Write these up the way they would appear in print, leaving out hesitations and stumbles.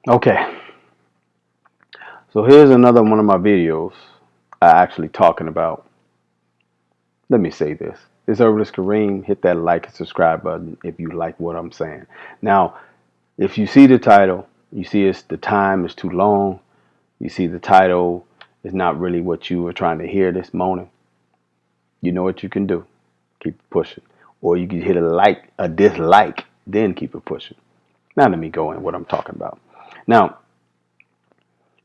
Okay, so here's another one of my videos actually talking about. Let me say this. It's Herbalist Kareem. Hit that like and subscribe button if you like what I'm saying. Now, if you see the title, you see the time is too long. You see the title is not really what you were trying to hear this morning. You know what you can do. Keep pushing. Or you can hit a dislike, then keep it pushing. Now let me go in what I'm talking about. Now,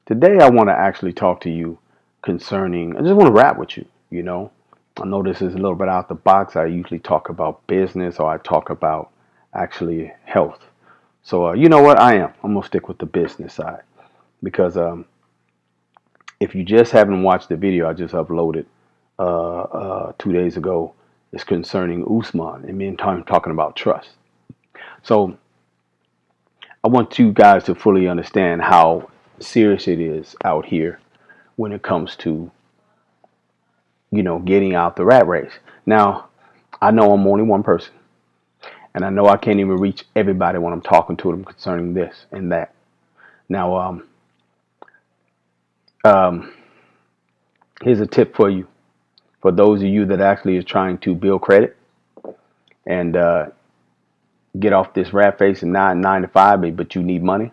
today I want to actually talk to you concerning, I just want to rap with you. I know this is a little bit out the box. I usually talk about business or I talk about actually health. So you know what? I'm going to stick with the business side because if you just haven't watched the video I just uploaded 2 days ago, it's concerning Usman and me and Tom talking about trust. So I want you guys to fully understand how serious it is out here when it comes to, getting out the rat race. Now, I know I'm only one person, and I know I can't even reach everybody when I'm talking to them concerning this and that. Now, um, here's a tip for you, for those of you that actually is trying to build credit and get off this rat face and not 9 to 5, but you need money.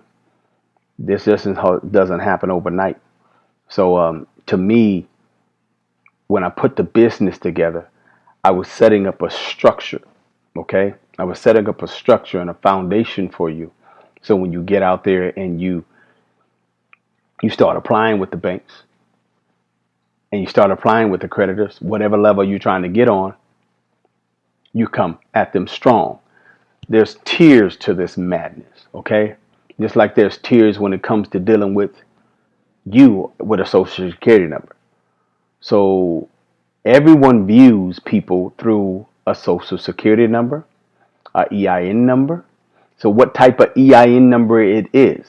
This just doesn't happen overnight. So to me, when I put the business together, I was setting up a structure. Okay, I was setting up a structure and a foundation for you. So when you get out there and you start applying with the banks and you start applying with the creditors, whatever level you're trying to get on, you come at them strong. There's tiers to this madness. Okay, just like there's tiers when it comes to dealing with you with a social security number. So everyone views people through a social security number, a EIN number. So what type of EIN number it is.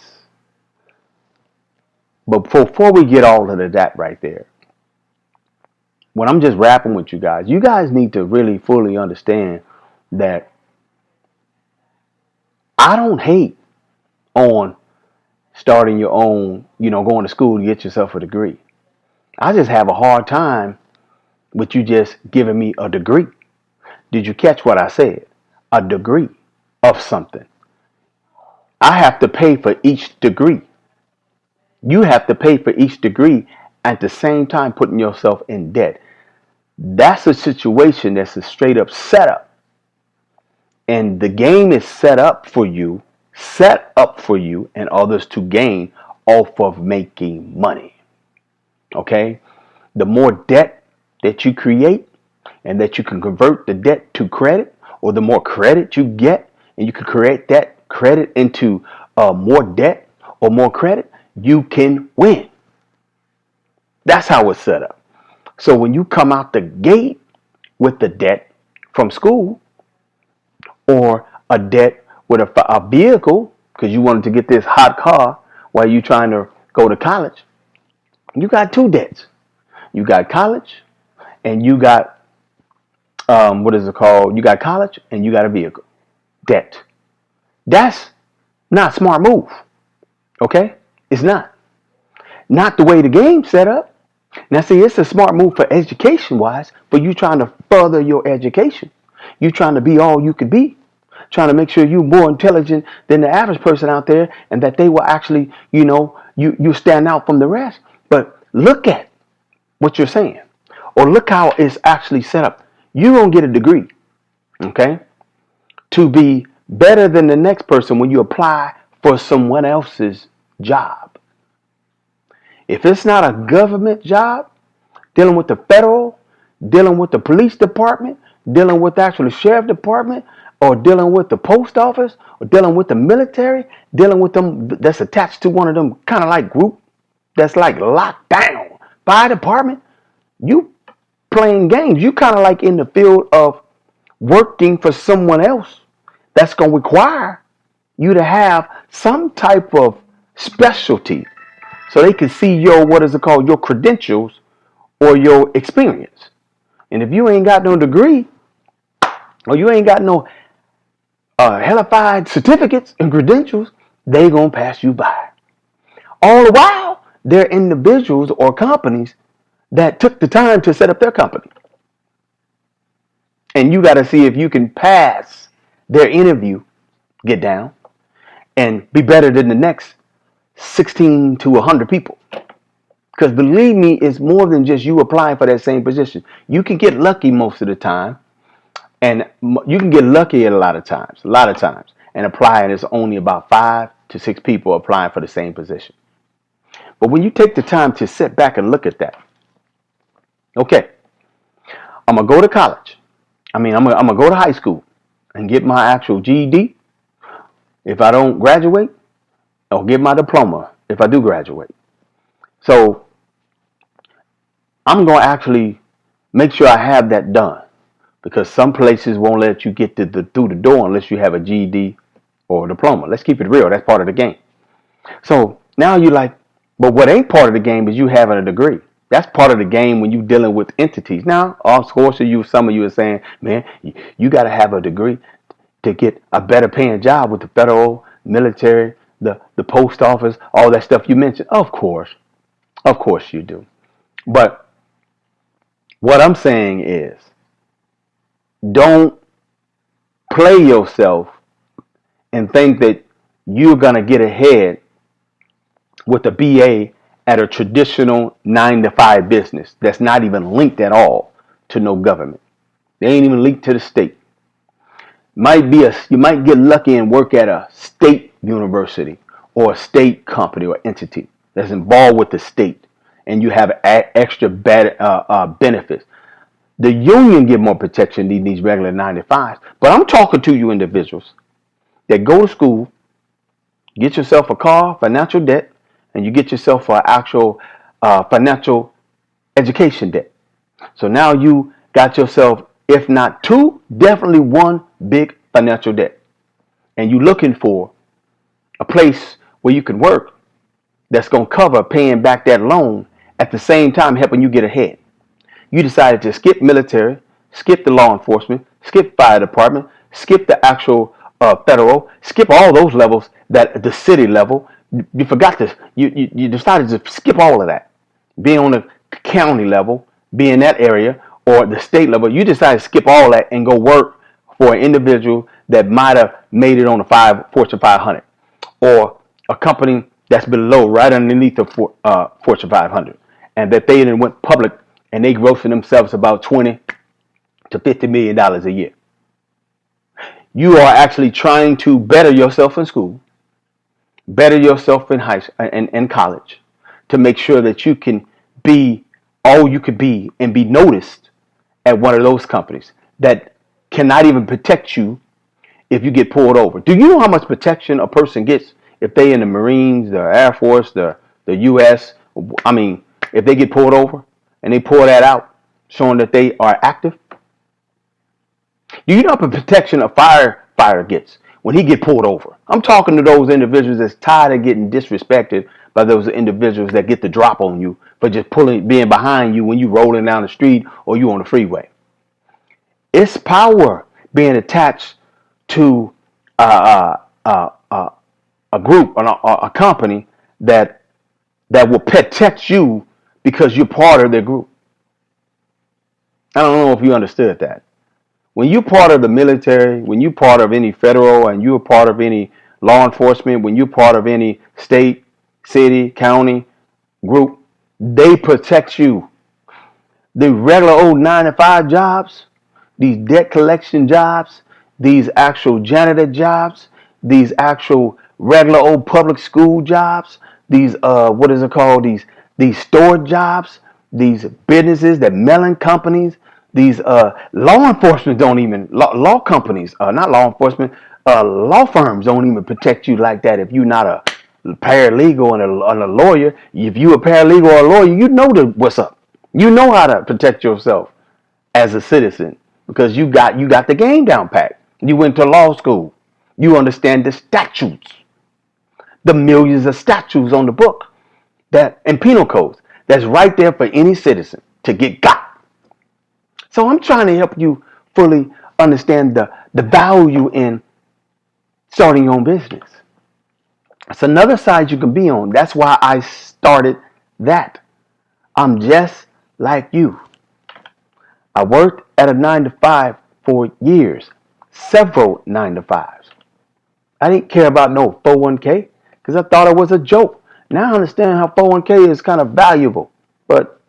But before we get all of that right there, when I'm just rapping with you guys need to really fully understand that I don't hate on starting your own, going to school to get yourself a degree. I just have a hard time with you just giving me a degree. Did you catch what I said? A degree of something. I have to pay for each degree. You have to pay for each degree at the same time putting yourself in debt. That's a situation that's a straight up setup. And the game is set up for you and others to gain off of making money. Okay? The more debt that you create and that you can convert the debt to credit, or the more credit you get and you can create that credit into more debt or more credit, you can win. That's how it's set up. So when you come out the gate with the debt from school or a debt with a vehicle because you wanted to get this hot car while you're trying to go to college, you got two debts. You got college and you got, what is it called? You got college and you got a vehicle debt. That's not a smart move. Okay? It's not. Not the way the game's set up. Now, see, it's a smart move for education-wise, but you trying to further your education. You trying to be all you could be. Trying to make sure you're more intelligent than the average person out there and that they will actually, you stand out from the rest. But look at what you're saying. Or look how it's actually set up. You're going to get a degree, okay, to be better than the next person when you apply for someone else's job. If it's not a government job, dealing with the federal, dealing with the police department, dealing with actually the sheriff department, or dealing with the post office, or dealing with the military, dealing with them that's attached to one of them kind of like group that's like locked down by a department, you playing games. You kind of like in the field of working for someone else that's going to require you to have some type of specialty so they can see your, what is it called, your credentials or your experience. And if you ain't got no degree or you ain't got no hellified certificates and credentials, they gonna pass you by. All the while, they're individuals or companies that took the time to set up their company. And you got to see if you can pass their interview, get down, and be better than the next 16 to 100 people. Because believe me, it's more than just you applying for that same position. You can get lucky most of the time, and you can get lucky at a lot of times, and applying is only about 5 to 6 people applying for the same position. But when you take the time to sit back and look at that, okay, I'm gonna go to college. I'm gonna go to high school and get my actual GED. If I don't graduate, I'll get my diploma if I do graduate. So I'm gonna actually make sure I have that done, because some places won't let you get through the door unless you have a GED or a diploma. Let's keep it real. That's part of the game. So now you're like, but what ain't part of the game is you having a degree. That's part of the game when you're dealing with entities. Now, of course, some of you are saying, man, you got to have a degree to get a better paying job with the federal, military, the post office, all that stuff you mentioned. Of course you do. But what I'm saying is, don't play yourself and think that you're going to get ahead with a BA at a traditional 9 to 5 business that's not even linked at all to no government. They ain't even linked to the state. You might get lucky and work at a state university or a state company or entity that's involved with the state, and you have extra benefits. The union give more protection than these regular 9 to 5s. But I'm talking to you individuals that go to school, get yourself a car, financial debt, and you get yourself an actual financial education debt. So now you got yourself, if not 2, definitely 1 big financial debt. And you're looking for a place where you can work that's going to cover paying back that loan at the same time helping you get ahead. You decided to skip military, skip the law enforcement, skip fire department, skip the actual federal, skip all those levels, that the city level. You forgot this. You decided to skip all of that. Being on the county level, be in that area, or the state level. You decided to skip all that and go work for an individual that might have made it on the Fortune 500, or a company that's below, right underneath the Fortune 500, and that they then went public and they grossing themselves about $20 to $50 million a year. You are actually trying to better yourself in school, better yourself in college, to make sure that you can be all you could be and be noticed at one of those companies that cannot even protect you if you get pulled over. Do you know how much protection a person gets if they in the Marines, the Air Force, the U.S.? I mean, if they get pulled over and they pull that out, showing that they are active. Do you know the protection a firefighter gets when he get pulled over? I'm talking to those individuals that's tired of getting disrespected by those individuals that get the drop on you for just being behind you when you rolling down the street or you on the freeway. It's power being attached to a group, a company that will protect you because you're part of their group. I don't know if you understood that. When you're part of the military, when you're part of any federal, and you're part of any law enforcement, when you're part of any state, city, county group, they protect you. The regular old 9 to 5 jobs, these debt collection jobs, these actual janitor jobs, these actual regular old public school jobs, these what is it called? These store jobs, these businesses, that mailing companies, these law enforcement don't even law companies, not law enforcement, law firms don't even protect you like that if you're not a paralegal and a lawyer. If you a paralegal or a lawyer, you know what's up. You know how to protect yourself as a citizen because you got the game down pat. You went to law school. You understand the statutes, the millions of statutes on the book that and penal codes that's right there for any citizen to get got. So I'm trying to help you fully understand the value in starting your own business. It's another side you can be on. That's why I started that. I'm just like you. I worked at a 9 to 5 for years, several 9 to 5s. I didn't care about no 401k because I thought it was a joke. Now I understand how 401k is kind of valuable, but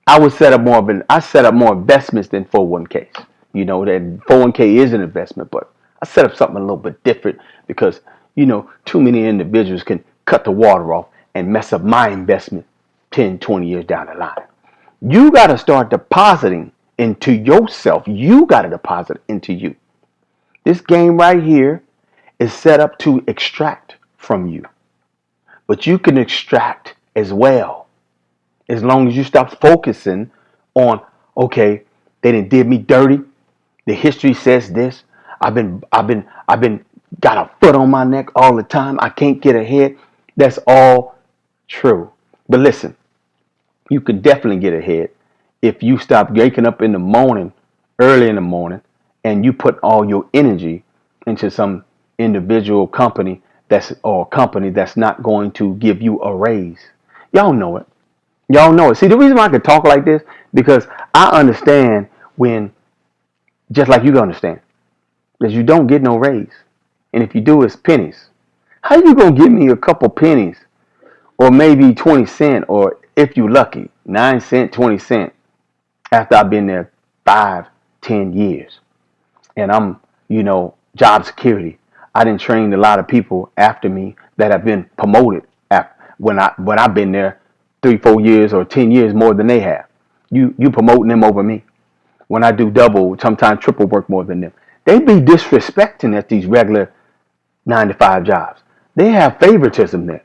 I set up more investments than 401ks. You know that 401k is an investment, but I set up something a little bit different because too many individuals can cut the water off and mess up my investment 10, 20 years down the line. You got to start depositing into yourself. You got to deposit into you. This game right here is set up to extract from you, but you can extract as well as long as you stop focusing on, okay, they didn't did me dirty. The history says this. I've been got a foot on my neck all the time. I can't get ahead. That's all true. But listen, you could definitely get ahead if you stop waking up in the morning, early in the morning, and you put all your energy into some individual company that's not going to give you a raise. Y'all know it. Y'all know it. See, the reason why I can talk like this because I understand when, just like you understand, that you don't get no raise, and if you do, it's pennies. How you gonna give me a couple pennies, or maybe 20 cents, or if you lucky, 9 cent, 20 cent, after I've been there 5, 10 years, and I'm, job security. I didn't train a lot of people after me that have been promoted when I've been there 3, 4 years or 10 years more than they have. You promoting them over me. When I do double, sometimes triple work more than them. They be disrespecting at these regular 9 to 5 jobs. They have favoritism there,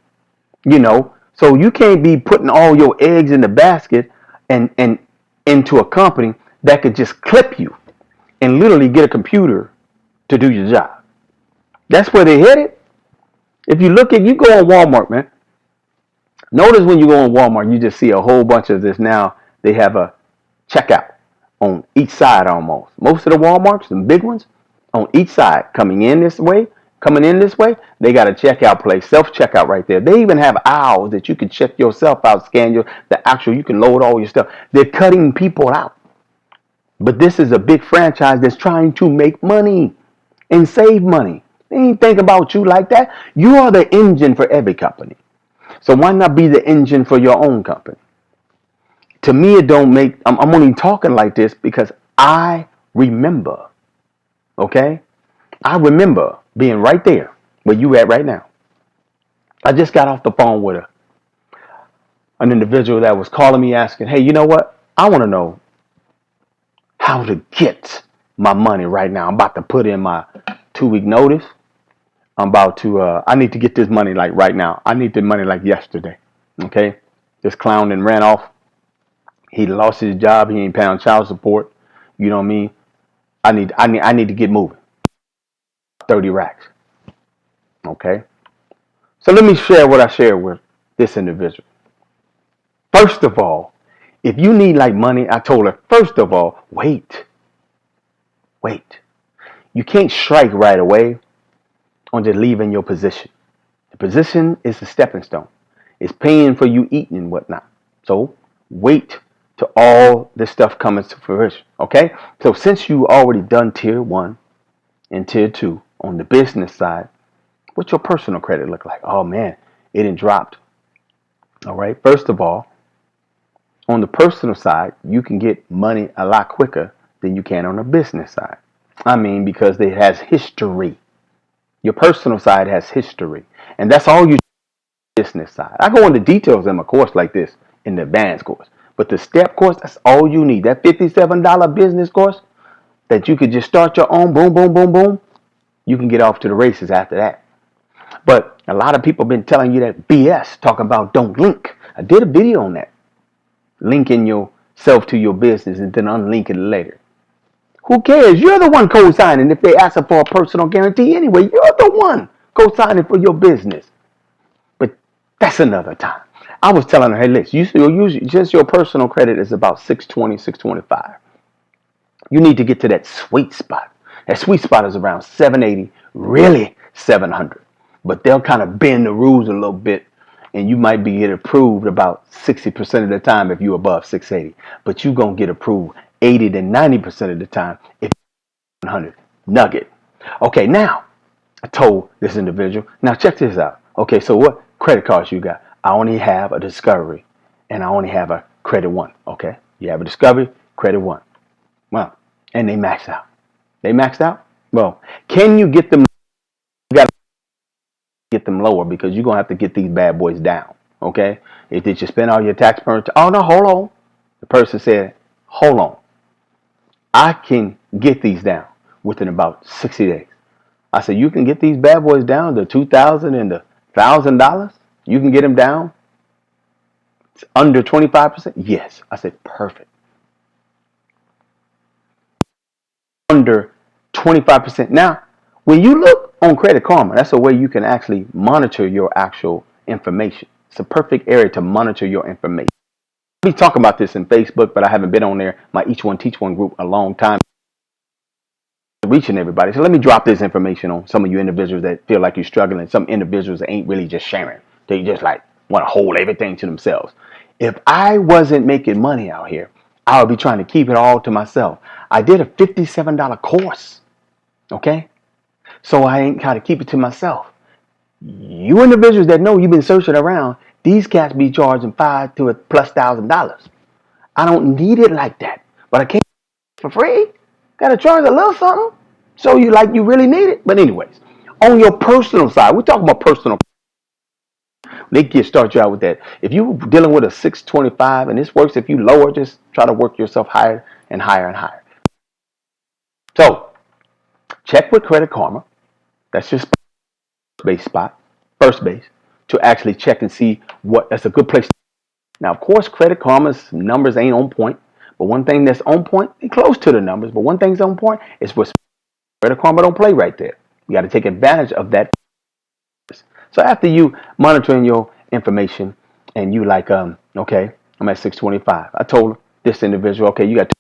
So you can't be putting all your eggs in the basket and into a company that could just clip you and literally get a computer to do your job. That's where they headed. If you you go on Walmart, man. Notice when you go on Walmart, you just see a whole bunch of this now. They have a checkout on each side almost. Most of the Walmarts, the big ones, on each side, coming in this way, they got a checkout place, self-checkout right there. They even have aisles that you can check yourself out, you can load all your stuff. They're cutting people out. But this is a big franchise that's trying to make money and save money. They ain't think about you like that. You are the engine for every company. So why not be the engine for your own company? To me, it don't make, I'm only talking like this because I remember, okay? I remember being right there where you at right now. I just got off the phone with an individual that was calling me asking, hey, you know what? I want to know how to get my money right now. I'm about to put in my 2-week notice. I need to get this money like right now. I need the money like yesterday. Okay? This clown then ran off. He lost his job. He ain't paying child support. You know what I mean? I need to get moving. 30 racks. Okay? So let me share what I shared with this individual. First of all, if you need like money, I told her, first of all, wait. You can't strike right away on just leaving your position. The position is a stepping stone. It's paying for you eating and whatnot. So wait till all this stuff comes to fruition. Okay? So since you already done tier 1 and tier 2 on the business side, what's your personal credit look like? Oh man, it didn't dropped. All right. First of all, on the personal side, you can get money a lot quicker than you can on the business side. I mean, because it has history. Your personal side has history. And that's all you business side. I go into details in my course like this in the advanced course. But the step course, that's all you need. That $57 business course that you could just start your own, boom, boom, boom, boom. You can get off to the races after that. But a lot of people have been telling you that BS, talking about don't link. I did a video on that. Linking yourself to your business and then unlinking it later. Who cares? You're the one co-signing if they ask for a personal guarantee anyway. You're the one co-signing for your business. But that's another time. I was telling her, hey, listen, just your personal credit is about 620, 625. You need to get to that sweet spot. That sweet spot is around 780, really 700. but they'll kind of bend the rules a little bit, and you might be get approved about 60% of the time if you're above 680, but you're gonna get approved 80 to 90% of the time if you're 100 nugget. Okay, now I told this individual, now check this out. Okay, so what credit cards you got? I only have a Discovery, and I only have a Credit One. Okay, you have a Discovery, Credit One. Well, and they maxed out. They maxed out. Well, can you get them? You got to get them lower because you're gonna have to get these bad boys down. Okay, did you spend all your tax permits? Oh no, hold on. The person said, hold on. I can get these down within about 60 days. I said, you can get these bad boys down to $2,000 and the $1,000. You can get them down under 25%. Yes, I said perfect. Under 25%. Now, when you look on Credit Karma, that's a way you can actually monitor your actual information. It's a perfect area to monitor your information. We talk about this in Facebook, but I haven't been on there, my Each One Teach One group, a long time, reaching everybody. So let me drop this information on some of you individuals that feel like you're struggling. Some individuals that ain't really just sharing. They just like want to hold everything to themselves. If I wasn't making money out here, I would be trying to keep it all to myself. I did a $57 course. Okay? So I ain't got to keep it to myself. You individuals that know you've been searching around, these cats be charging $5,000 to $1,000+. I don't need it like that. But I can't for free. Gotta charge a little something. So you like you really need it. But anyways, on your personal side, we're talking about personal. They can start you out with that. If you're dealing with a 625 and this works, if you lower, just try to work yourself higher and higher and higher. So check with Credit Karma. That's your base spot, first base, to actually check and see what that's a good place. Now, of course, Credit Karma's numbers ain't on point, but one thing that's on point, they close to the numbers, but one thing's on point is what Credit Karma don't play right there. You got to take advantage of that. So after you monitoring your information and you like, okay, I'm at 625. I told this individual, okay, you got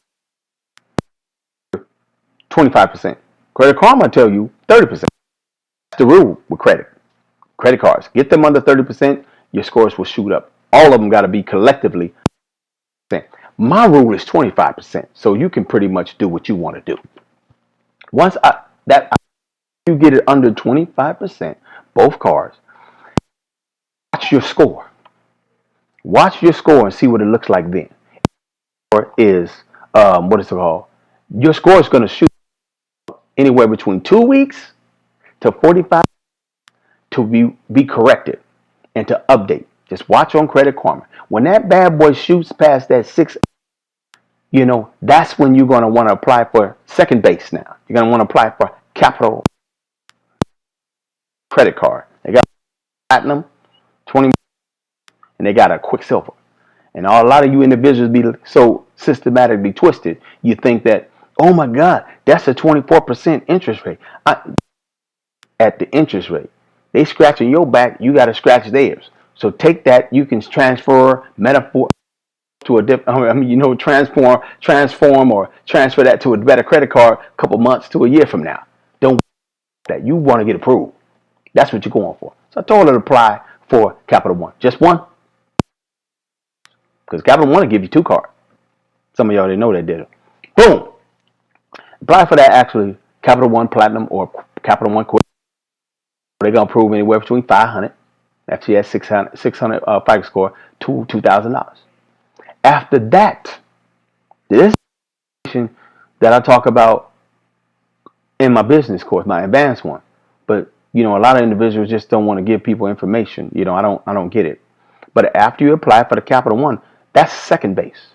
25%. Credit Karma tell you 30%. That's the rule with credit cards. Get them under 30%, your scores will shoot up. All of them got to be collectively. My rule is 25%, so you can pretty much do what you want to do. Once you get it under 25%, both cards, watch your score. Watch your score and see what it looks like then. Or is what is it called? Your score is going to shoot anywhere between 2 weeks to 45 to be corrected and to update. Just watch on Credit Karma. When that bad boy shoots past that 6, that's when you're going to want to apply for second base now. You're going to want to apply for Capital Credit Card. They got Platinum, 20, and they got a Quicksilver. And a lot of you individuals be so systematically twisted, you think that, oh my God, that's a 24% interest rate. At the interest rate, they scratching your back, you got to scratch theirs. So take that, you can transfer metaphor to a different, transform or transfer that to a better credit card a couple months to a year from now. Don't that. You want to get approved. That's what you're going for. So I told her to apply for Capital One. Just one. Because Capital One will give you 2 cards. Some of y'all didn't know they did it. Boom. Apply for that actually Capital One Platinum or Capital One Quick. They're going to approve anywhere between 500. Actually, has 600 FICO score to $2,000. After that, this that I talk about in my business course, my advanced one. But a lot of individuals just don't want to give people information. I don't get it. But after you apply for the Capital One, that's second base.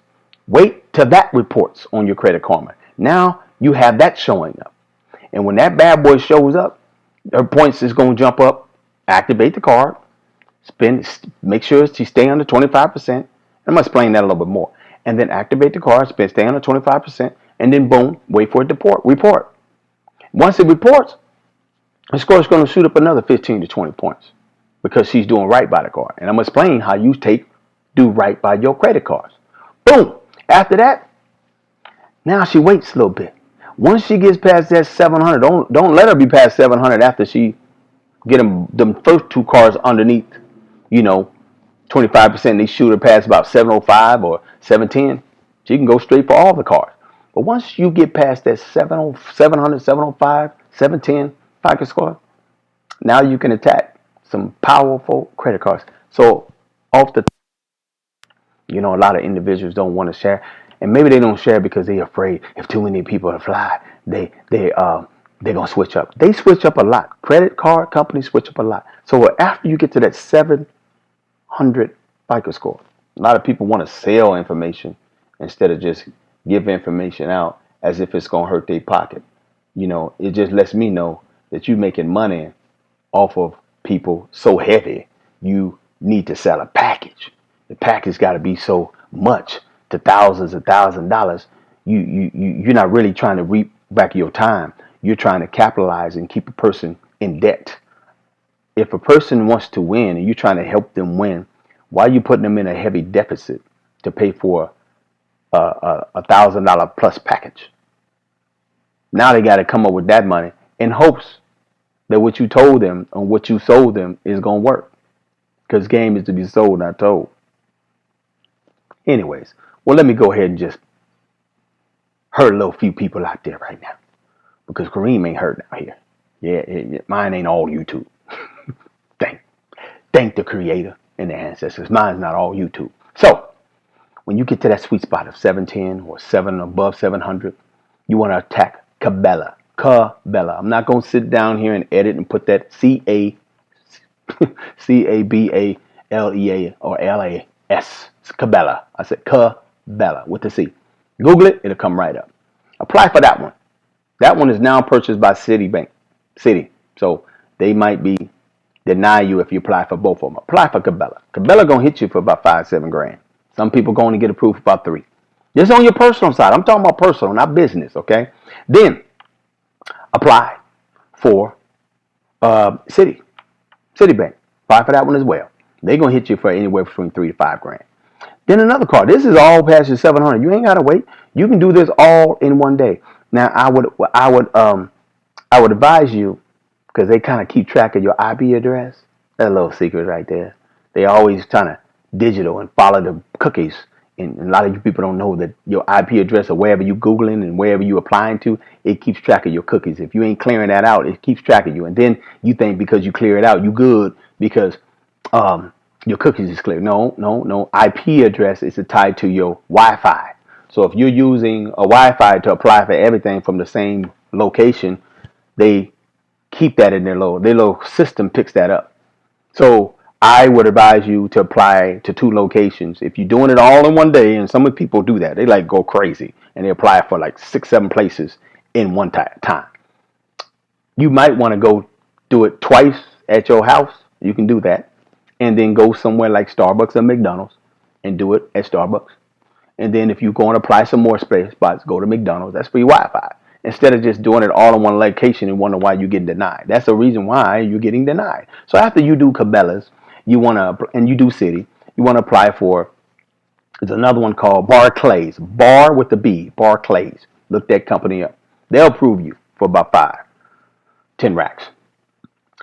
Wait till that reports on your Credit Karma. Now you have that showing up. And when that bad boy shows up, her points is going to jump up. Activate the card. Make sure you stay under 25%. I'm going to explain that a little bit more. And then activate the card, stay under 25%, and then boom, wait for it to report. Once it reports, the score is going to shoot up another 15 to 20 points because she's doing right by the card. And I'm going to explain how you do right by your credit cards. Boom. After that, now she waits a little bit. Once she gets past that 700, don't let her be past 700 after she Get them first two cars underneath, you know, 25%. They shoot it past about 705 or 710. So you can go straight for all the cars. But once you get past that 700, 705, 710 FICO score, now you can attack some powerful credit cards. So off the, a lot of individuals don't want to share, and maybe they don't share because they're afraid if too many people apply, they're gonna switch up. They switch up a lot. Credit card companies switch up a lot. So after you get to that 700 FICO score, a lot of people want to sell information instead of just give information out as if it's gonna hurt their pocket. It just lets me know that you're making money off of people so heavy, you need to sell a package. The package got to be so much to thousands and thousands of dollars. You're not really trying to reap back your time. You're trying to capitalize and keep a person in debt. If a person wants to win and you're trying to help them win, why are you putting them in a heavy deficit to pay for a $1,000 plus package? Now they got to come up with that money in hopes that what you told them and what you sold them is going to work. Because game is to be sold, not told. Anyways, well, let me go ahead and just hurt a little few people out there right now. Because Kareem ain't hurt out here. Yeah, mine ain't all YouTube. Thank the creator and the ancestors. Mine's not all YouTube. So, when you get to that sweet spot of 710 or 7 above 700, you want to attack Cabela. Cabela. I'm not going to sit down here and edit and put that Cabala or LAS. It's Cabela. I said Cabela with the C. Google it. It'll come right up. Apply for that one. That one is now purchased by Citibank. So they might deny you if you apply for both of them. Apply for Cabela. Cabela going to hit you for about $5-7 grand. Some people going to get approved for about $3. Just on your personal side. I'm talking about personal, not business, okay? Then apply for Citibank. Apply for that one as well. They're going to hit you for anywhere between $3 to $5 grand. Then another card. This is all past your 700. You ain't got to wait. You can do this all in one day. Now, I would advise you, because they kind of keep track of your IP address. That's a little secret right there. They always trying to digital and follow the cookies. And a lot of you people don't know that your IP address or wherever you Googling and wherever you applying to, it keeps track of your cookies. If you ain't clearing that out, it keeps track of you. And then you think because you clear it out, you good because your cookies is clear. No. IP address is tied to your Wi-Fi. So if you're using a Wi-Fi to apply for everything from the same location, they keep that in their little system picks that up. So I would advise you to apply to 2 locations. If you're doing it all in one day, and some people do that, they like go crazy and they apply for like 6-7 places in one time. You might want to go do it twice at your house. You can do that. And then go somewhere like Starbucks or McDonald's and do it at Starbucks. And then if you're going to apply some more space spots, go to McDonald's. That's free Wi-Fi. Instead of just doing it all in one location and wonder why you're getting denied. That's the reason why you're getting denied. So after you do Cabela's, and you do Citi, you want to apply for, there's another one called Barclays. Bar with the B, Barclays. Look that company up. They'll approve you for about 5-10 racks.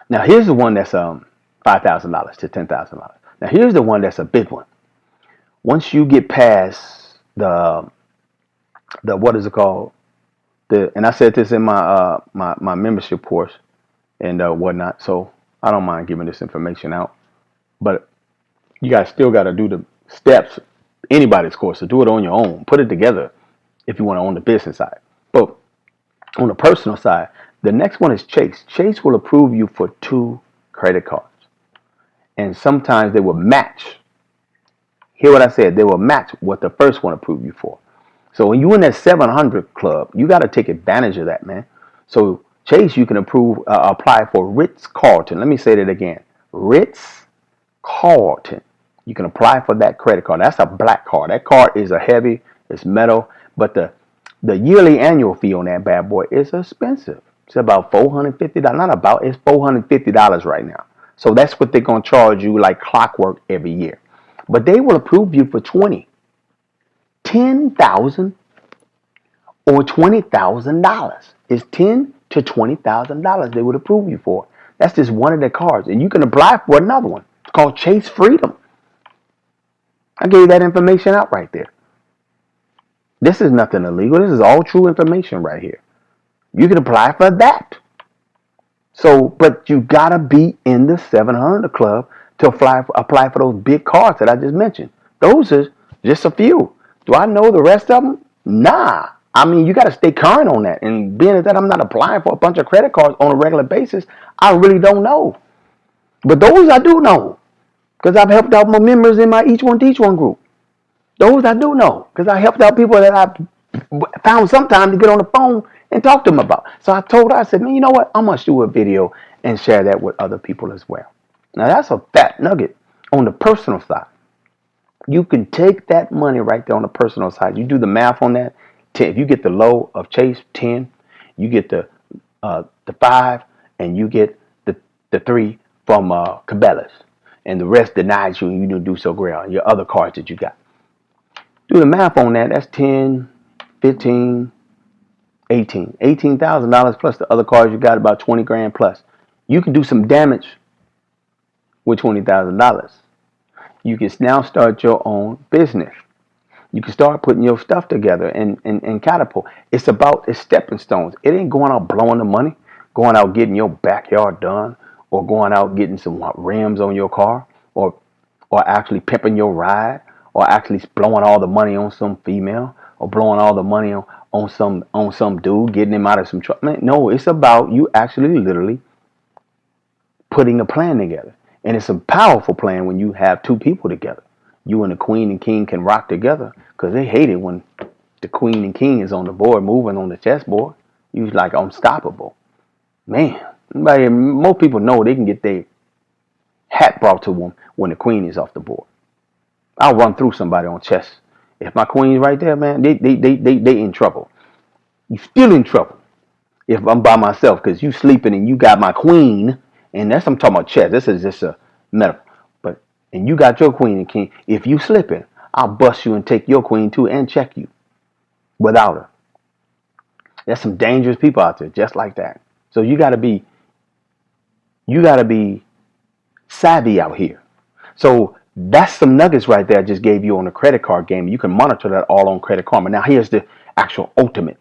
Now here's the one that's $5,000 to $10,000. Now here's the one that's a big one. Once you get past the what is it called? And I said this in my my membership course and whatnot. So I don't mind giving this information out, but you guys still got to do the steps. Anybody's course, so do it on your own. Put it together if you want to own the business side. But on the personal side, the next one is Chase. Chase will approve you for 2 credit cards, and sometimes they will match. Hear what I said? They will match what the first one approved you for. So when you're in that 700 club, you got to take advantage of that, man. So Chase, you can apply for Ritz-Carlton. Let me say that again. Ritz-Carlton. You can apply for that credit card. That's a black card. That card is a heavy, it's metal, but the yearly annual fee on that bad boy is expensive. It's about $450. Not about, it's $450 right now. So that's what they're going to charge you like clockwork every year. But they will approve you for $10,000 or $20,000. It's $10,000 to $20,000 they would approve you for. That's just one of the cards. And you can apply for another one. It's called Chase Freedom. I gave that information out right there. This is nothing illegal. This is all true information right here. You can apply for that. So, but you gotta be in the 700 club to apply for those big cards that I just mentioned. Those are just a few. Do I know the rest of them? Nah. I mean, you gotta stay current on that. And being that I'm not applying for a bunch of credit cards on a regular basis, I really don't know. But those I do know, because I've helped out my members in my Each One Teach One group. Those I do know, because I helped out people that I found some time to get on the phone and talk to them about. So I told her, I said, man, you know what? I'm going to do a video and share that with other people as well. Now, that's a fat nugget on the personal side. You can take that money right there on the personal side. You do the math on that. If you get the low of Chase, 10, you get the 5, and you get the 3 from Cabela's. And the rest denies you and you don't do so great on your other cards that you got. Do the math on that. That's 10, 15, 18. $18,000 plus the other cards you got, about 20 grand plus. You can do some damage with $20,000. You can now start your own business. You can start putting your stuff together and catapult. It's stepping stones. It ain't going out blowing the money, going out getting your backyard done, or going out getting some rims on your car, or actually pimping your ride, or actually blowing all the money on some female, or blowing all the money on some dude, getting him out of some trouble. No, it's about you actually literally putting a plan together. And it's a powerful plan when you have two people together. You and the queen and king can rock together, because they hate it when the queen and king is on the board moving on the chessboard. You're like unstoppable. Man, most people know they can get their hat brought to them when the queen is off the board. I'll run through somebody on chess. If my queen's right there, man, they in trouble. You still in trouble if I'm by myself, because you sleeping and you got my queen, and I'm talking about chess. This is just a metaphor. And you got your queen and king. If you slipping, I'll bust you and take your queen too and check you without her. There's some dangerous people out there just like that. So you gotta be savvy out here. So that's some nuggets right there I just gave you on the credit card game. You can monitor that all on Credit Karma. Now here's the actual ultimate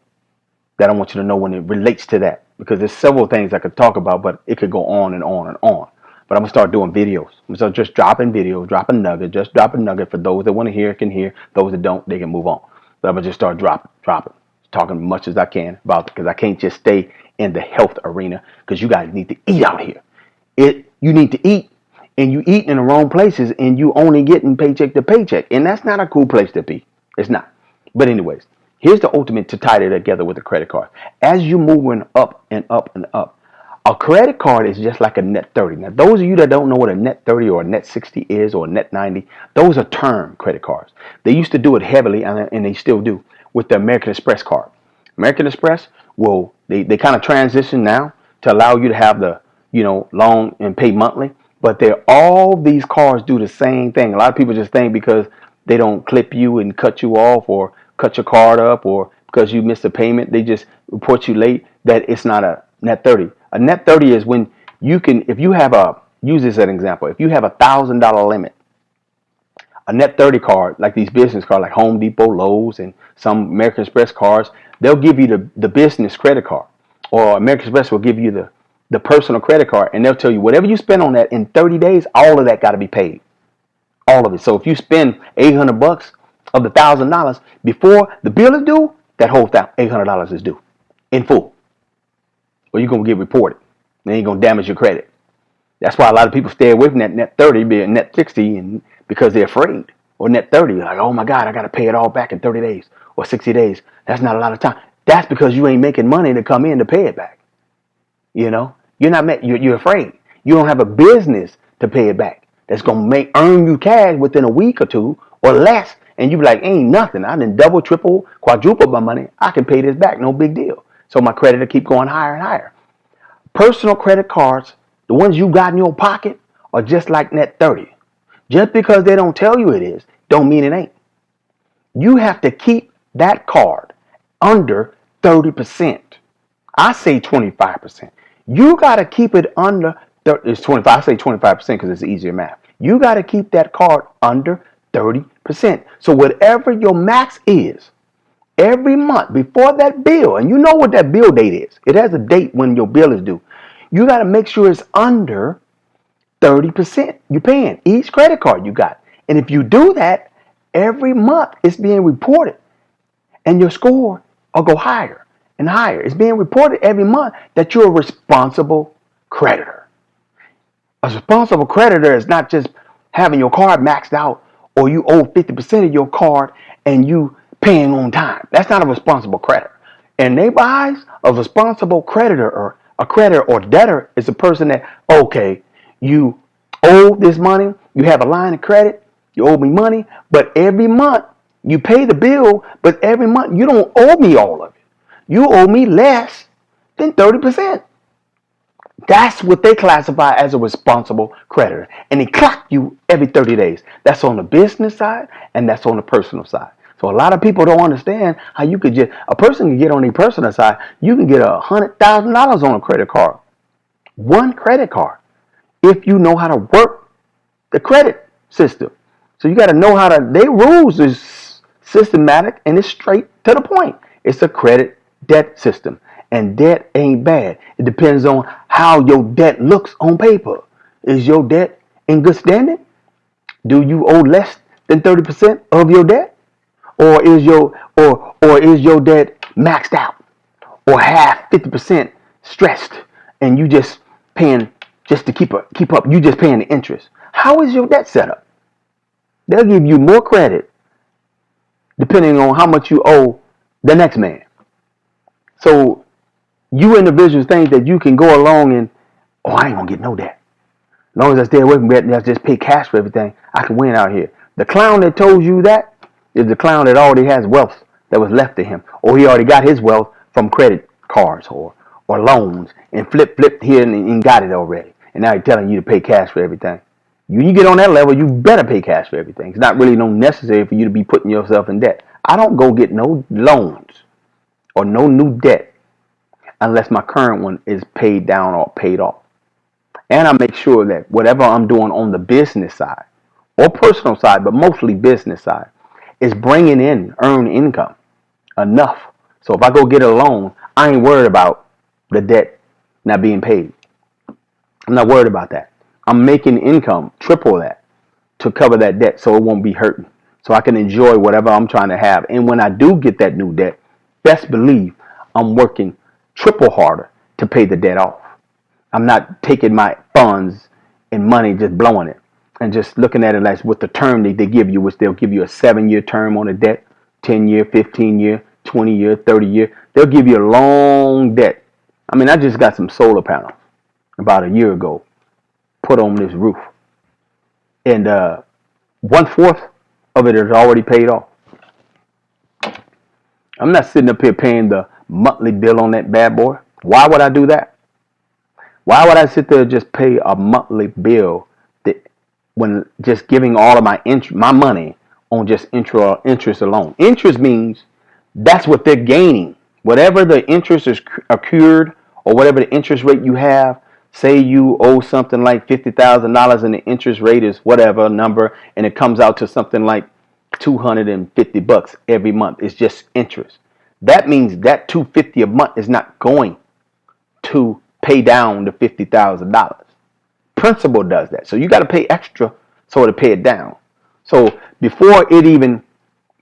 that I want you to know when it relates to that, because there's several things I could talk about, but it could go on and on and on. But I'm going to start doing videos. I'm going to start just dropping videos, drop a nugget for those that want to hear, can hear. Those that don't, they can move on. But I'm going to just start dropping, talking as much as I can about it, because I can't just stay in the health arena, because you guys need to eat out here. You need to eat, and you eat in the wrong places, and you only getting paycheck to paycheck. And that's not a cool place to be. It's not. But anyways, here's the ultimate to tie it together with the credit card. As you're moving up and up and up, a credit card is just like a net 30. Now, those of you that don't know what a net 30 or a net 60 is, or a net 90, those are term credit cards. They used to do it heavily, and they still do, with the American Express card. American Express, they kind of transition now to allow you to have the, loan and pay monthly. But all these cards do the same thing. A lot of people just think because they don't clip you and cut you off, or cut your card up, or because you missed a payment, they just report you late, that it's not a net 30. A net 30 is when you can, if you have use this as an example, if you have $1,000 limit, a net 30 card, like these business cards, like Home Depot, Lowe's, and some American Express cards, they'll give you the business credit card, or American Express will give you the personal credit card, and they'll tell you whatever you spend on that in 30 days, all of that got to be paid. All of it. So if you spend $800 of the $1,000 before the bill is due, that whole $800 is due in full, or you're going to get reported. Then you're going to damage your credit. That's why a lot of people stay away from that net 30, being net 60, and because they're afraid. Or net 30, like, oh my God, I got to pay it all back in 30 days or 60 days. That's not a lot of time. That's because you ain't making money to come in to pay it back. You're not you're afraid. You don't have a business to pay it back that's going to earn you cash within a week or two or less. And you be like, ain't nothing. I done double, triple, quadruple my money. I can pay this back. No big deal. So my credit will keep going higher and higher. Personal credit cards, the ones you got in your pocket, are just like net 30. Just because they don't tell you it is, don't mean it ain't. You have to keep that card under 30%. I say 25%. You got to keep it under It's 25. I say 25% because it's easier math. You got to keep that card under 30%. So whatever your max is, every month before that bill, and you know what that bill date is. It has a date when your bill is due. You got to make sure it's under 30% you're paying each credit card you got. And if you do that, every month it's being reported and your score will go higher and higher. It's being reported every month that you're a responsible creditor. A responsible creditor is not just having your card maxed out or you owe 50% of your card and you paying on time. That's not a responsible creditor. In their eyes, a responsible creditor or a creditor or debtor is a person that, okay, you owe this money, you have a line of credit, you owe me money, but every month you pay the bill, but every month you don't owe me all of it. You owe me less than 30%. That's what they classify as a responsible creditor. And they clock you every 30 days. That's on the business side and that's on the personal side. So a lot of people don't understand how you could just, a person can get on the personal side, you can get $100,000 on a credit card. One credit card. If you know how to work the credit system. So you got to know how to, their rules is systematic and it's straight to the point. It's a credit debt system. And debt ain't bad. It depends on how your debt looks on paper. Is your debt in good standing? Do you owe less than 30% of your debt? Or is your debt maxed out? Or half 50% stressed and you just paying just to keep up, you just paying the interest. How is your debt set up? They'll give you more credit depending on how much you owe the next man. So you individuals think that you can go along and, oh, I ain't gonna get no debt. As long as I stay away from debt and I just pay cash for everything, I can win out here. The clown that told you that is the clown that already has wealth that was left to him, or he already got his wealth from credit cards or loans and flipped here and got it already. And now he's telling you to pay cash for everything. When you get on that level, you better pay cash for everything. It's not really no necessary for you to be putting yourself in debt. I don't go get no loans or no new debt unless my current one is paid down or paid off. And I make sure that whatever I'm doing on the business side or personal side, but mostly business side, is bringing in earned income enough. So if I go get a loan, I ain't worried about the debt not being paid. I'm not worried about that. I'm making income, triple that, to cover that debt so it won't be hurting. So I can enjoy whatever I'm trying to have. And when I do get that new debt, best believe I'm working triple harder to pay the debt off. I'm not taking my funds and money, just blowing it and just looking at it as with the term they give you, which they'll give you a 7-year term on a debt, 10-year, 15-year, 20-year, 30-year. They'll give you a long debt. I mean, I just got some solar panels about a year ago put on this roof. And 1/4 of it is already paid off. I'm not sitting up here paying the monthly bill on that bad boy. Why would I do that? Why would I sit there and just pay a monthly bill that when just giving all of my money on just interest alone? Interest means that's what they're gaining. Whatever the interest is accrued or whatever the interest rate you have, say you owe something like $50,000 and the interest rate is whatever number and it comes out to something like $250 every month. It's just interest. That means that $250 a month is not going to pay down the $50,000. Principal does that. So you got to pay extra so to pay it down. So before it even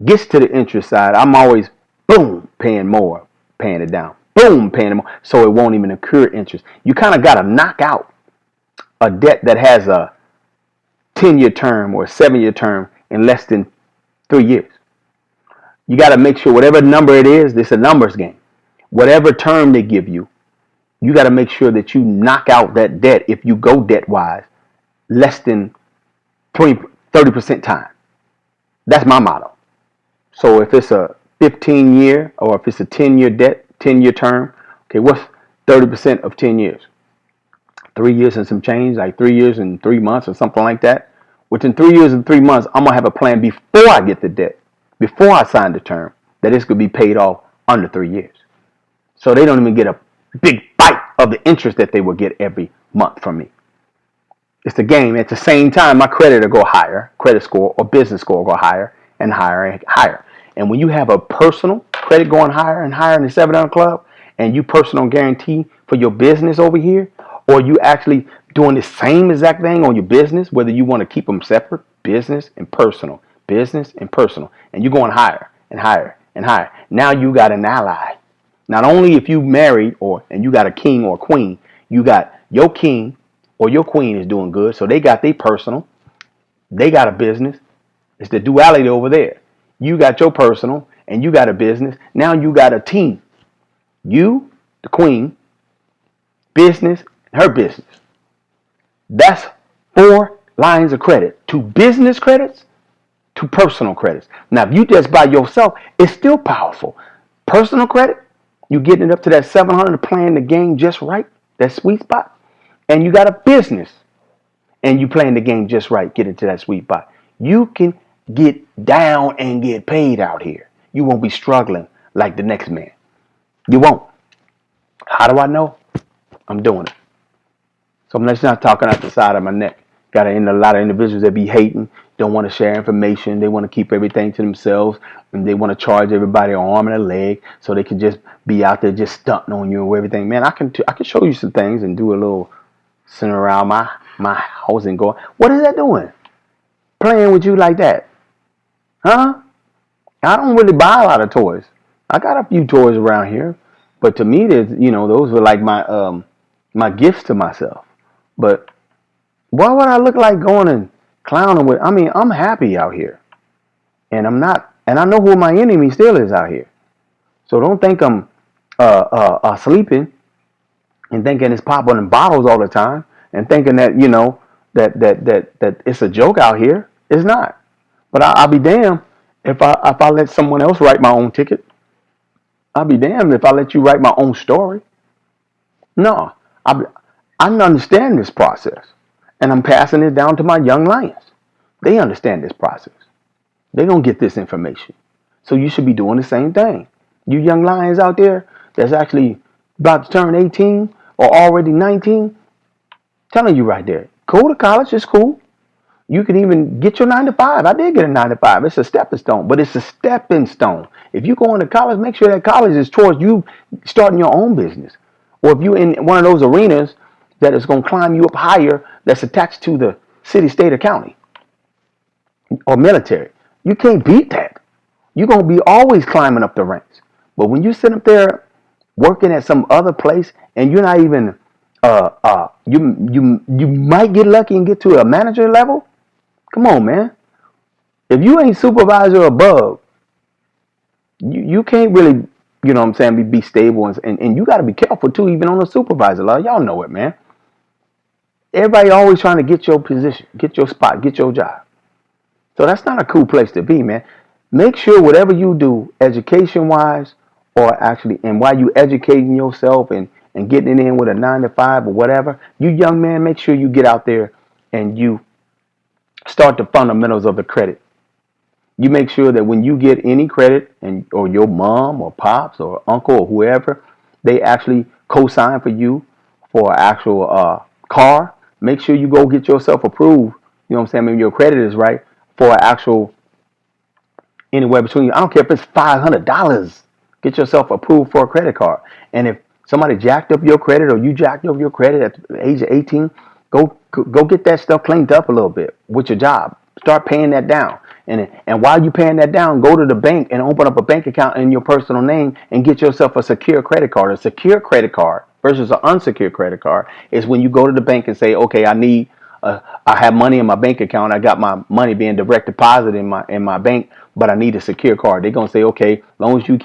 gets to the interest side, I'm always, boom, paying more, paying it down. Boom, paying it more. So it won't even accrue interest. You kind of got to knock out a debt that has a 10-year term or a 7-year term in less than 3 years. You got to make sure whatever number it is, it's a numbers game. Whatever term they give you, you got to make sure that you knock out that debt if you go debt-wise less than 30% time. That's my motto. So if it's a 15-year or if it's a 10-year debt, 10-year term, okay, what's 30% of 10 years? 3 years and some change, like 3 years and 3 months or something like that. Within 3 years and 3 months, I'm going to have a plan before I get the debt, before I sign the term, that it's going to be paid off under 3 years. So they don't even get a big bite of the interest that they will get every month from me. It's the game. At the same time, my credit will go higher, credit score or business score will go higher and higher and higher. And when you have a personal credit going higher and higher in the 700 Club, and you personal guarantee for your business over here, or you actually doing the same exact thing on your business, whether you want to keep them separate, business and personal, and you're going higher and higher and higher. Now you got an ally. Not only if you married or and you got a king or queen, you got your king or your queen is doing good. So they got their personal, they got a business. It's the duality over there. You got your personal and you got a business. Now you got a team. You, the queen, business, her business. That's 4 lines of credit. 2 business credits, 2 personal credits. Now, if you just by yourself, it's still powerful. Personal credit, you getting it up to that 700, playing the game just right, that sweet spot. And you got a business and you playing the game just right, get into that sweet spot. You can get down and get paid out here. You won't be struggling like the next man. You won't. How do I know? I'm doing it. So I'm just not talking out the side of my neck. Got a lot of individuals that be hating, don't want to share information. They want to keep everything to themselves, and they want to charge everybody an arm and a leg so they can just be out there just stunting on you and everything. Man, I can show you some things and do a little sitting around my house and going, what is that doing? Playing with you like that? Huh? I don't really buy a lot of toys. I got a few toys around here, but to me, there's those were like my gifts to myself. But why would I look like going and clowning with? I mean, I'm happy out here, and I'm not, and I know who my enemy still is out here. So don't think I'm sleeping and thinking it's popping in bottles all the time and thinking that that it's a joke out here. It's not. But I'll be damned if I let someone else write my own ticket. I'll be damned if I let you write my own story. No, I understand this process, and I'm passing it down to my young lions. They understand this process. They don't get this information. So you should be doing the same thing. You young lions out there that's actually about to turn 18 or already 19, telling you right there, go to college, it's cool. You can even get your 9 to 5. I did get a 9 to 5. It's a stepping stone, but it's a stepping stone. If you go into college, make sure that college is towards you starting your own business. Or if you're in one of those arenas that is going to climb you up higher, that's attached to the city, state, or county, or military. You can't beat that. You're going to be always climbing up the ranks. But when you sit up there working at some other place and you're not even, you might get lucky and get to a manager level. Come on, man. If you ain't supervisor above, you can't really, you know what I'm saying, be stable. And you got to be careful, too, even on the supervisor level. Y'all know it, man. Everybody always trying to get your position, get your spot, get your job. So that's not a cool place to be, man. Make sure whatever you do, education-wise, or actually, and while you educating yourself and getting it in with a 9 to 5 or whatever, you young man, make sure you get out there and you start the fundamentals of the credit. You make sure that when you get any credit, or your mom or pops or uncle or whoever, they actually co-sign for you for an actual car. Make sure you go get yourself approved. You know what I'm saying? Maybe your credit is right for an actual anywhere between, I don't care if it's $500. Get yourself approved for a credit card. And if somebody jacked up your credit or you jacked up your credit at the age of 18, go get that stuff cleaned up a little bit with your job. Start paying that down. And while you're paying that down, go to the bank and open up a bank account in your personal name and get yourself a secure credit card. A secure credit card versus an unsecured credit card is when you go to the bank and say, okay, I have money in my bank account. I got my money being direct deposit in my bank, but I need a secure card. They're gonna say, okay, as long as you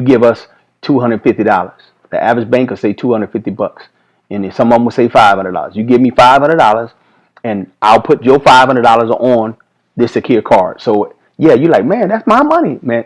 give us $250. The average bank will say $250, and some of them will say $500. You give me $500, and I'll put your $500 on this secure card. So yeah, you're like, man, that's my money, man.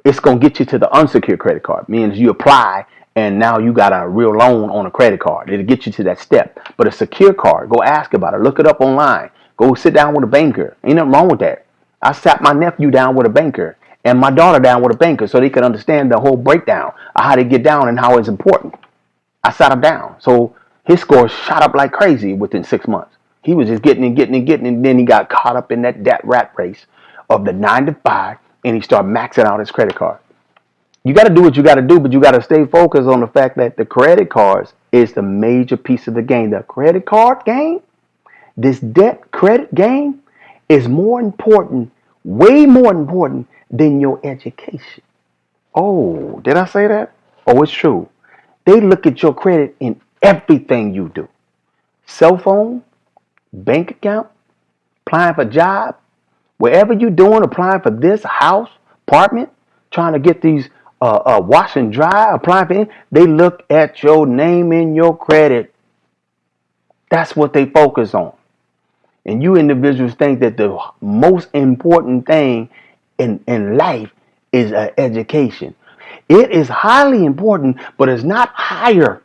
It's gonna get you to the unsecured credit card. Means you apply and now you got a real loan on a credit card. It'll get you to that step. But a secure card, go ask about it. Look it up online. Go sit down with a banker. Ain't nothing wrong with that. I sat my nephew down with a banker and my daughter down with a banker so they could understand the whole breakdown of how they get down and how it's important. I sat him down. So his score shot up like crazy within 6 months. He was just getting and getting and getting, and then he got caught up in that rat race of the 9 to 5, and he started maxing out his credit card. You got to do what you got to do, but you got to stay focused on the fact that the credit cards is the major piece of the game. The credit card game, this debt credit game, is more important, way more important than your education. Oh, did I say that? Oh, it's true. They look at your credit in everything you do. Cell phone, bank account, applying for a job, wherever you're doing, applying for this house, apartment, trying to get these wash and dry, applying for it, they look at your name and your credit. That's what they focus on. And you individuals think that the most important thing in life is education. It is highly important, but it's not higher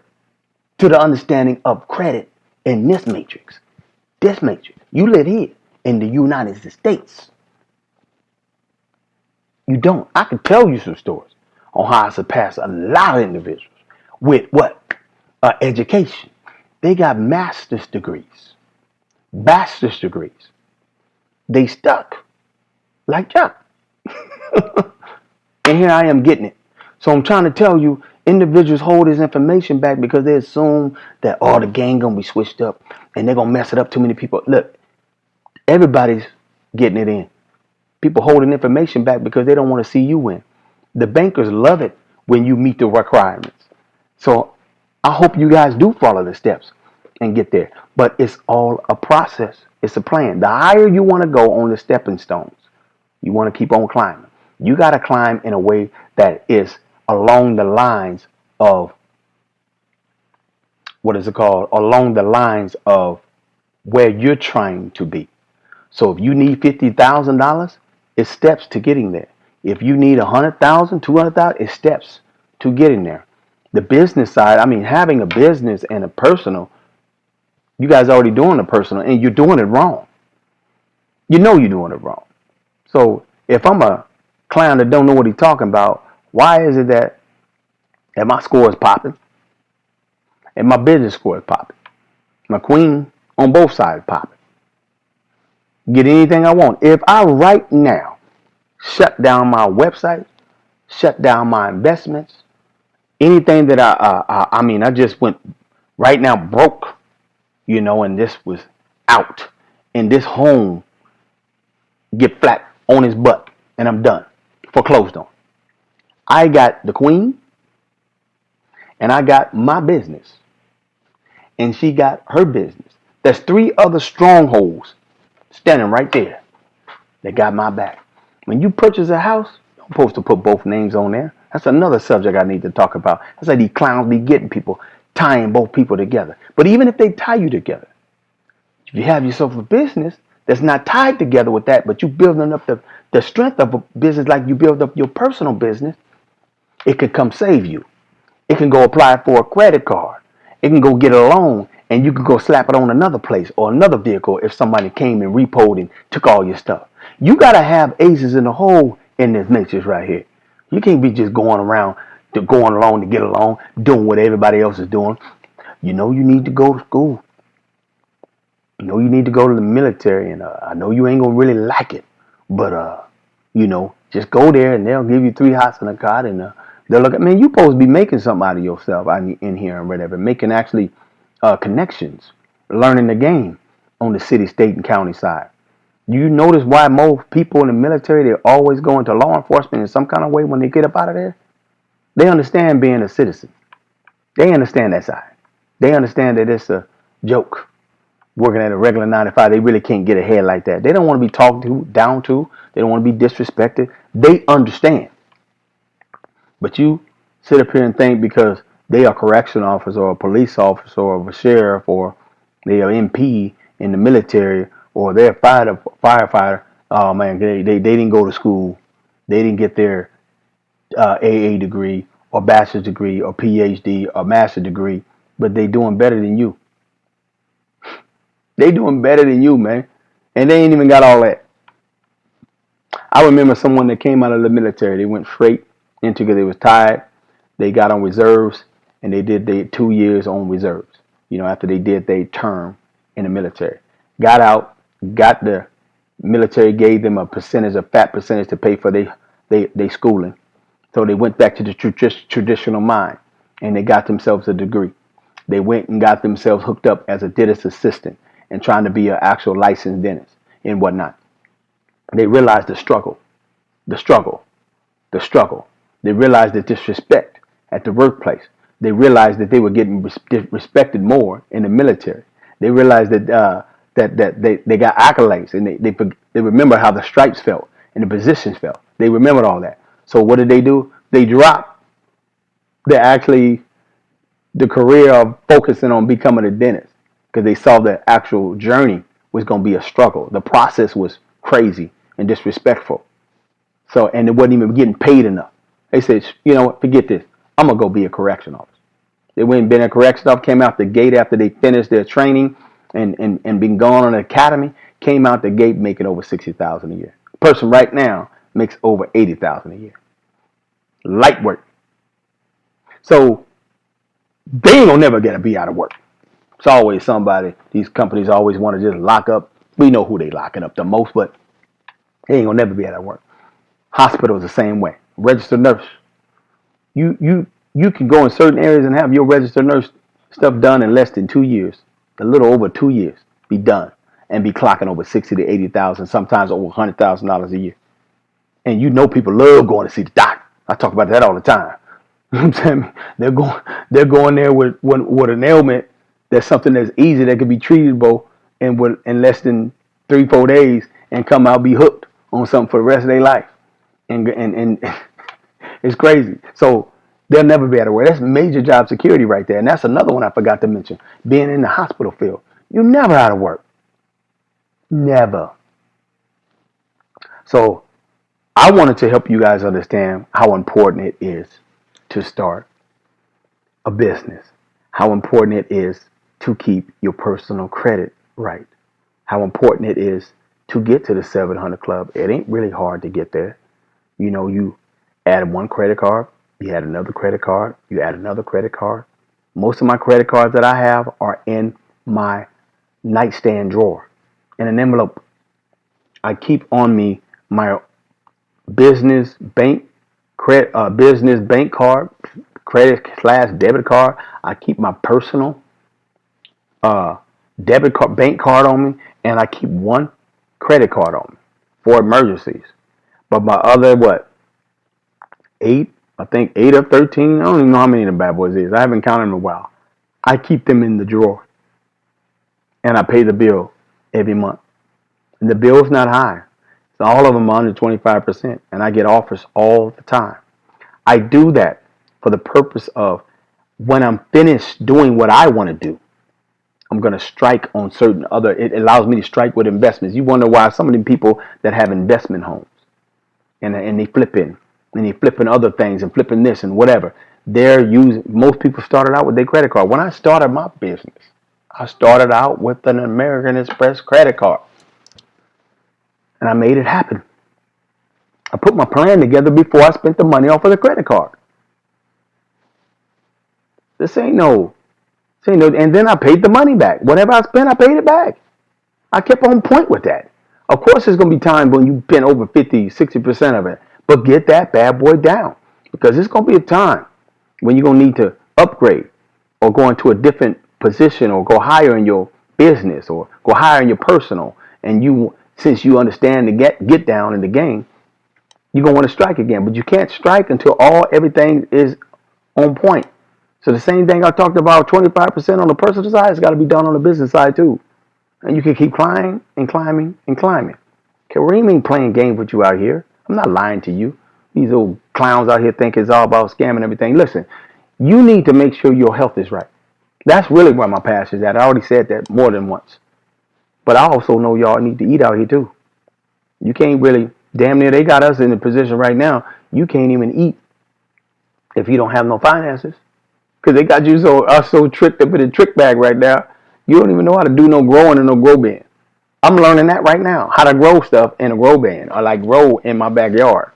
to the understanding of credit in this matrix. This matrix. You live here in the United States. You don't. I can tell you some stories on how I surpassed a lot of individuals with what? Education. They got master's degrees, bachelor's degrees. They stuck like Chuck. And here I am getting it. So I'm trying to tell you, individuals hold this information back because they assume that the gang gonna be switched up and they're gonna mess it up too many people. Look, everybody's getting it in. People holding information back because they don't want to see you win. The bankers love it when you meet the requirements. So I hope you guys do follow the steps and get there. But it's all a process. It's a plan. The higher you want to go on the stepping stones, you want to keep on climbing. You got to climb in a way that is along the lines of, what is it called? Along the lines of where you're trying to be. So if you need $50,000, it's steps to getting there. If you need 100,000, 200,000, it's steps to getting there. The business side, I mean, having a business and a personal, you guys are already doing the personal and you're doing it wrong. You know you're doing it wrong. So if I'm a clown that don't know what he's talking about, why is it that my score is popping and my business score is popping? My queen on both sides popping. Get anything I want. If I right now shut down my website, shut down my investments, anything that I just went right now broke, and this was out, and this home get flat on his butt, and I'm done, foreclosed on. I got the queen, and I got my business, and she got her business. There's 3 other strongholds standing right there. They got my back. When you purchase a house, you're supposed to put both names on there. That's another subject I need to talk about. That's like these clowns be getting people, tying both people together. But even if they tie you together, if you have yourself a business that's not tied together with that, but you building up the strength of a business like you build up your personal business, it can come save you. It can go apply for a credit card. It can go get a loan, and you can go slap it on another place or another vehicle if somebody came and repoed and took all your stuff. You got to have aces in the hole in this matrix right here. You can't be just going around going along to get along, doing what everybody else is doing. You need to go to school. You need to go to the military, and I know you ain't gonna really like it, but just go there and they'll give you 3 hots and a cot, and they'll look at, man, you supposed to be making something out of yourself in here and whatever, making actually connections, learning the game on the city, state, and county side. You notice why most people in the military, they're always going to law enforcement in some kind of way when they get up out of there? They understand being a citizen. They understand that side. They understand that it's a joke. Working at a regular 9 to 5, they really can't get ahead like that. They don't want to be talked to, down to. They don't want to be disrespected. They understand. But you sit up here and think because they are a correction officer or a police officer or a sheriff or they are MP in the military or they're a firefighter. Oh man, they didn't go to school. They didn't get their AA degree or bachelor's degree or PhD or master's degree, but they doing better than you. They doing better than you, man. And they ain't even got all that. I remember someone that came out of the military. They went straight into because they was tired. They got on reserves and they did their 2 years on reserves. After they did their term in the military. got out, got the military gave them a fat percentage to pay for their schooling. So they went back to the traditional mind and they got themselves a degree. They went and got themselves hooked up as a dentist assistant and trying to be an actual licensed dentist and whatnot. They realized the struggle, the struggle. They realized the disrespect at the workplace. They realized that they were getting respected more in the military. They realized that they got accolades and they remember how the stripes felt and the positions felt. They remembered all that. So what did they do? They dropped the career of focusing on becoming a dentist because they saw the actual journey was going to be a struggle. The process was crazy and disrespectful. So, and it wasn't even getting paid enough. They said, you know what, forget this. I'm going to go be a correction officer. They went and been a correction officer, came out the gate after they finished their training and been gone on the academy, came out the gate making over $60,000 a year. The person right now makes over $80,000 a year. Light work. So they ain't gonna never get to be out of work. It's always somebody. These companies always want to just lock up. We know who they locking up the most, but they ain't gonna never be out of work. Hospitals the same way. Registered nurse. You can go in certain areas and have your registered nurse stuff done in less than 2 years, a little over 2 years, be done, and be clocking over 60 to 80,000, sometimes over $100,000 a year. And you know people love going to see the doctor. I talk about that all the time. You know what I'm saying? They're going there with an ailment that's something that's easy that could be treatable in less than 3-4 days and come out be hooked on something for the rest of their life. And it's crazy. So they'll never be out of work. That's major job security right there. And that's another one I forgot to mention. Being in the hospital field. You're never out of work. Never. So I wanted to help you guys understand how important it is to start a business. How important it is to keep your personal credit right. How important it is to get to the 700 club. It ain't really hard to get there. You know, you add one credit card, you add another credit card, you add another credit card. Most of my credit cards that I have are in my nightstand drawer in an envelope. I keep on me my business bank card, credit/debit card. I keep my personal debit card, bank card on me, and I keep one credit card on me for emergencies. But my other, I think 8 or 13, I don't even know how many of the bad boys is. I haven't counted them in a while. I keep them in the drawer. And I pay the bill every month. And the bill's not high. So all of them are under 25%. And I get offers all the time. I do that for the purpose of when I'm finished doing what I want to do, I'm going to strike on certain other, it allows me to strike with investments. You wonder why some of the people that have investment homes and they flipping other things and flipping this and whatever, most people started out with their credit card. When I started my business, I started out with an American Express credit card. And I made it happen. I put my plan together before I spent the money off of the credit card. This ain't no, and then I paid the money back. Whatever I spent, I paid it back. I kept on point with that. Of course, there's going to be times when you spend over 50, 60% of it. But get that bad boy down. Because it's going to be a time when you're going to need to upgrade or go into a different position or go higher in your business or go higher in your personal. And since you understand the get down in the game, you're going to want to strike again. But you can't strike until everything is on point. So the same thing I talked about, 25% on the personal side, it's got to be done on the business side too. And you can keep climbing and climbing and climbing. Kareem ain't playing games with you out here. I'm not lying to you. These old clowns out here think it's all about scamming everything. Listen, you need to make sure your health is right. That's really where my passion is at. I already said that more than once. But I also know y'all need to eat out here too. You can't really, damn near they got us in a position right now, you can't even eat if you don't have no finances. Because they got you so tricked up in a trick bag right now, you don't even know how to do no growing in no grow bin. I'm learning that right now, how to grow stuff in a grow bin or like grow in my backyard.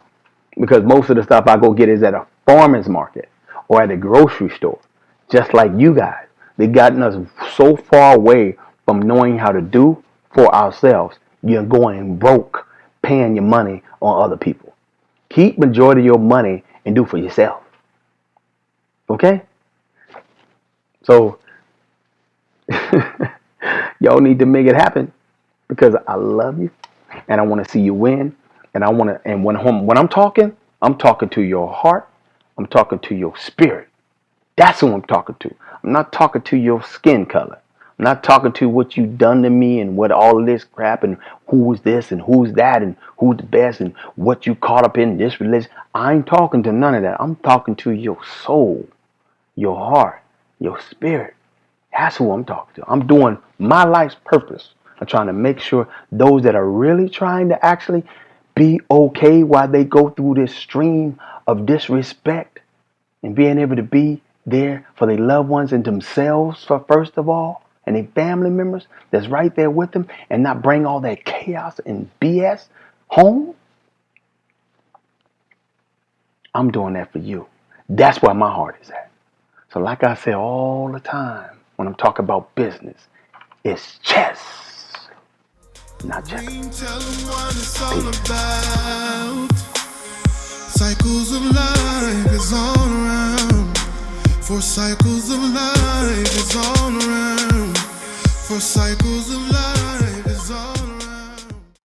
Because most of the stuff I go get is at a farmer's market or at a grocery store. Just like you guys. They've gotten us so far away from knowing how to do for ourselves, you're going broke paying your money on other people. Keep majority of your money and do for yourself. Okay? So y'all need to make it happen because I love you and I want to see you win. And when I'm talking to your heart. I'm talking to your spirit. That's who I'm talking to. I'm not talking to your skin color. I'm not talking to what you done to me and what all of this crap and who's this and who's that and who's the best and what you caught up in this religion. I ain't talking to none of that. I'm talking to your soul, your heart, your spirit. That's who I'm talking to. I'm doing my life's purpose. I'm trying to make sure those that are really trying to actually be okay while they go through this stream of disrespect and being able to be there for their loved ones and themselves for first of all, and their family members that's right there with them and not bring all that chaos and BS home. I'm doing that for you. That's where my heart is at. So like I say all the time when I'm talking about business, it's chess, not checkers. Tell them what it's all about. Cycles of life is all around. For cycles of life is all around. For cycles of life.